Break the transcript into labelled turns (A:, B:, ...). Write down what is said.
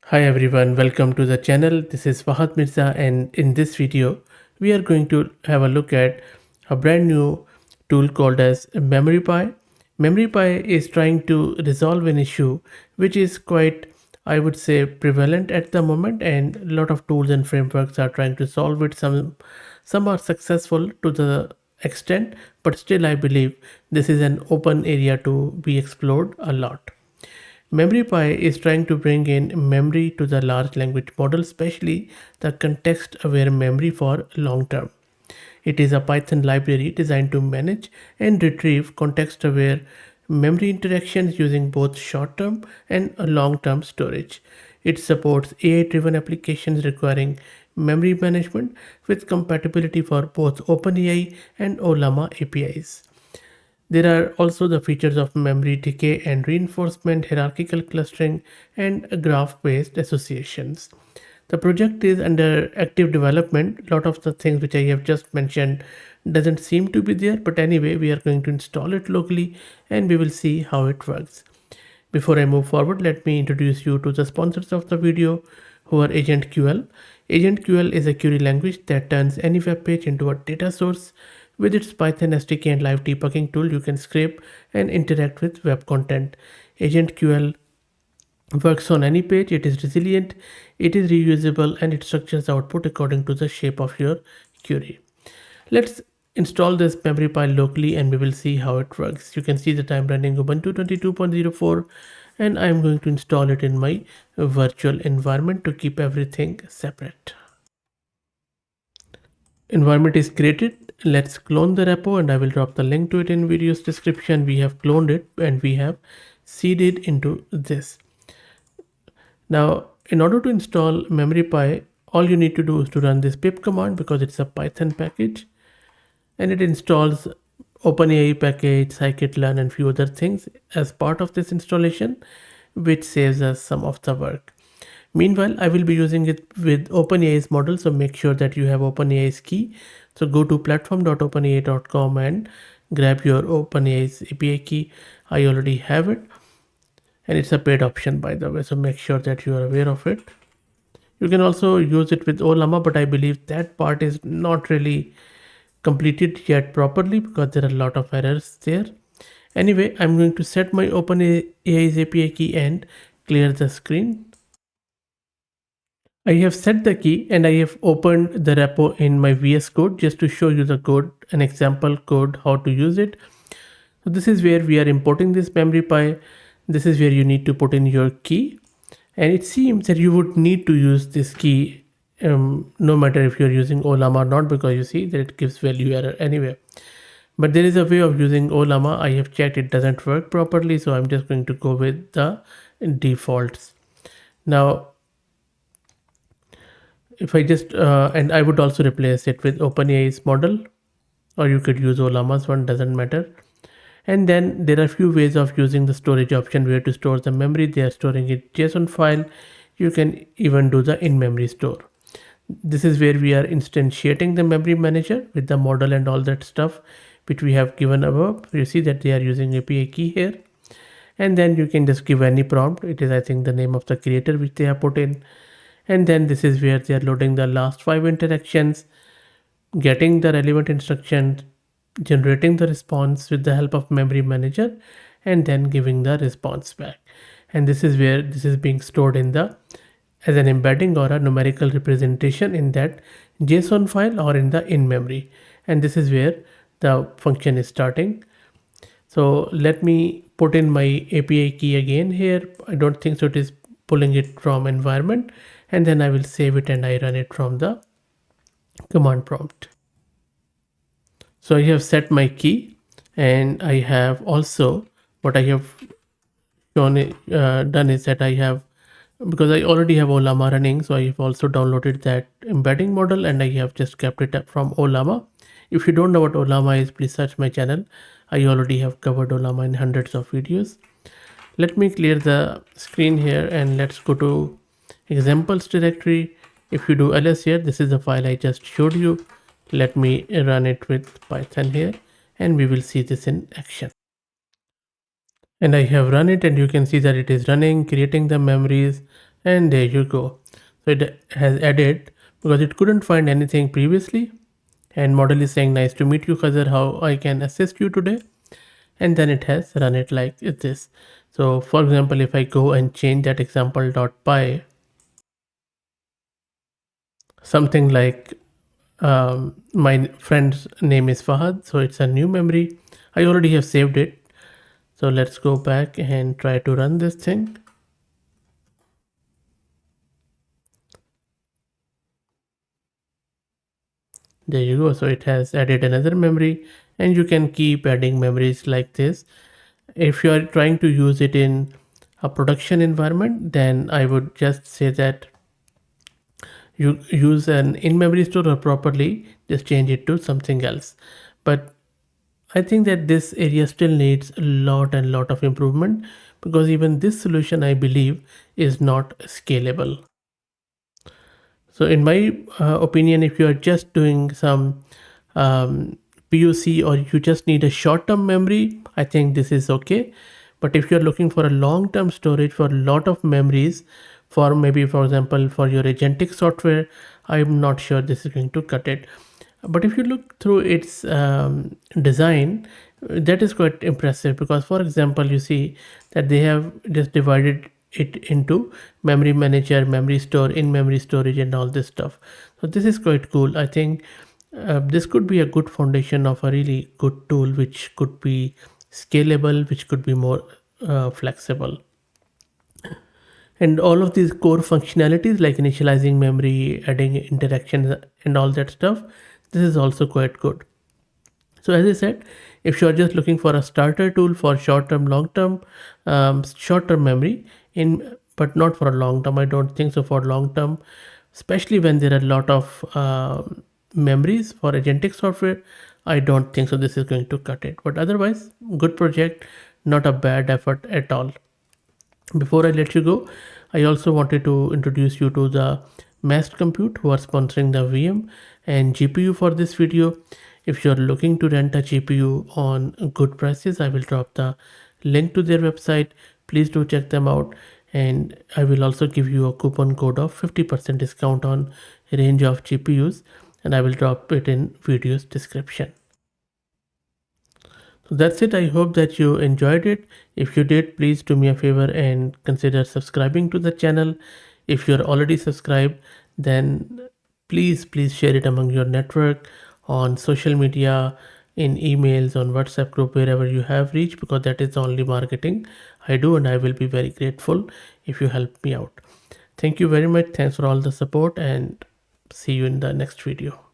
A: Hi everyone, welcome to the channel. This is Fahad Mirza, and in this video we are going to have a look at a brand new tool called as Memoripy. Memoripy is trying to resolve an issue which is quite, I would say, prevalent at the moment, and a lot of tools and frameworks are trying to solve it. Some are successful to the extent, but still I believe this is an open area to be explored a lot. MemoryPy is trying to bring in memory to the large language model, especially the context aware memory for long term. It is a Python library designed to manage and retrieve context aware memory interactions using both short term and long term storage. It supports AI driven applications requiring memory management with compatibility for both OpenAI and Olama APIs. There are also the features of memory decay and reinforcement, hierarchical clustering, and graph-based associations. The project is under active development. A lot of the things which I have just mentioned doesn't seem to be there, but anyway, we are going to install it locally and we will see how it works. Before I move forward, let me introduce you to the sponsors of the video, who are AgentQL. AgentQL is a query language that turns any web page into a data source. With its Python SDK and live debugging tool, you can scrape and interact with web content. AgentQL works on any page, it is resilient, it is reusable, and it structures output according to the shape of your query. Let's install this memory pile locally and we will see how it works. You can see that I'm running Ubuntu 22.04 and I'm going to install it in my virtual environment to keep everything separate. Environment is created. Let's clone the repo and I will drop the link to it in video's description. We have cloned it and we have seeded into this. Now, in order to install MemoryPy, all you need to do is to run this pip command because it's a Python package and it installs OpenAI package, scikit-learn and few other things as part of this installation, which saves us some of the work. Meanwhile, I will be using it with OpenAI's model, so make sure that you have OpenAI's key. So go to platform.openai.com and grab your OpenAI's API key. I already have it and it's a paid option, by the way, so make sure that you are aware of it. You can also use it with Olama, but I believe that part is not really completed yet properly because there are a lot of errors there. Anyway, I'm going to set my OpenAI's API key and clear the screen. I have set the key and I have opened the repo in my VS Code just to show you the code, an example code, how to use it. So this is where we are importing this MemoryPy. This is where you need to put in your key. And it seems that you would need to use this key no matter if you're using Olama or not, because you see that it gives value error anyway. But there is a way of using Olama. I have checked, it doesn't work properly, so I'm just going to go with the defaults. Now, if I just and I would also replace it with OpenAI's model, or you could use Olama's one, doesn't matter. And then there are a few ways of using the storage option where to store the memory. They are storing it JSON file. You can even do the in-memory store. This is where we are instantiating the memory manager with the model and all that stuff which we have given above. You see that they are using API key here. And then you can just give any prompt. It is, I think, the name of the creator which they have put in. And then this is where they are loading the last 5 interactions, getting the relevant instructions, generating the response with the help of memory manager, and then giving the response back. And this is where this is being stored in the as an embedding or a numerical representation in that JSON file or in the in-memory. And this is where the function is starting. So let me put in my API key again here. I don't think so it is pulling it from environment, and then I will save it and I run it from the command prompt. So I have set my key and I have also what I have done is that I have, because I already have Olama running, so I have also downloaded that embedding model and I have just kept it up from Olama. If you don't know what Olama is, please search my channel. I already have covered Olama in hundreds of videos. Let me clear the screen here and let's go to examples directory. If you do ls here, this is the file I just showed you. Let me run it with Python here and we will see this in action. And I have run it and you can see that it is running, creating the memories, And there you go. So it has added because it couldn't find anything previously. And model is saying, nice to meet you, Khazar. How I can assist you today? And then it has run it like this. So for example, if I go and change that example.py, something like my friend's name is Fahad, so it's a new memory. I already have saved it. So let's go back and try to run this thing. There you go. So it has added another memory, and you can keep adding memories like this. If you are trying to use it in a production environment, then I would just say that you use an in-memory store, or properly just change it to something else. But I think that this area still needs a lot and lot of improvement, because even this solution, I believe, is not scalable. So in my opinion, if you are just doing some um, POC, or you just need a short-term memory, I think this is okay. But if you're looking for a long-term storage for a lot of memories, for maybe, for example, for your agentic software, I'm not sure this is going to cut it. But if you look through its design, that is quite impressive, because for example, you see that they have just divided it into memory manager, memory store, in memory storage, and all this stuff. So this is quite cool. I think this could be a good foundation of a really good tool, which could be scalable, which could be more flexible. And all of these core functionalities like initializing memory, adding interactions, and all that stuff, this is also quite good. So as I said, if you are just looking for a starter tool for short term, long term, short term memory, in but not for a long term, I don't think so. For long term, especially when there are a lot of memories for agentic software, I don't think so this is going to cut it. But otherwise, good project, not a bad effort at all. Before I let you go, I also wanted to introduce you to the Massed Compute, who are sponsoring the VM and GPU for this video. If you're looking to rent a GPU on good prices, I will drop the link to their website. Please do check them out. And I will also give you a coupon code of 50% discount on a range of GPUs, and I will drop it in video's description. So that's it. I hope that you enjoyed it. If you did, please do me a favor and consider subscribing to the channel. If you're already subscribed, then please share it among your network, on social media, in emails, on WhatsApp group, wherever you have reached, because that is the only marketing I do, and I will be very grateful if you help me out. Thank you very much. Thanks for all the support, and see you in the next video.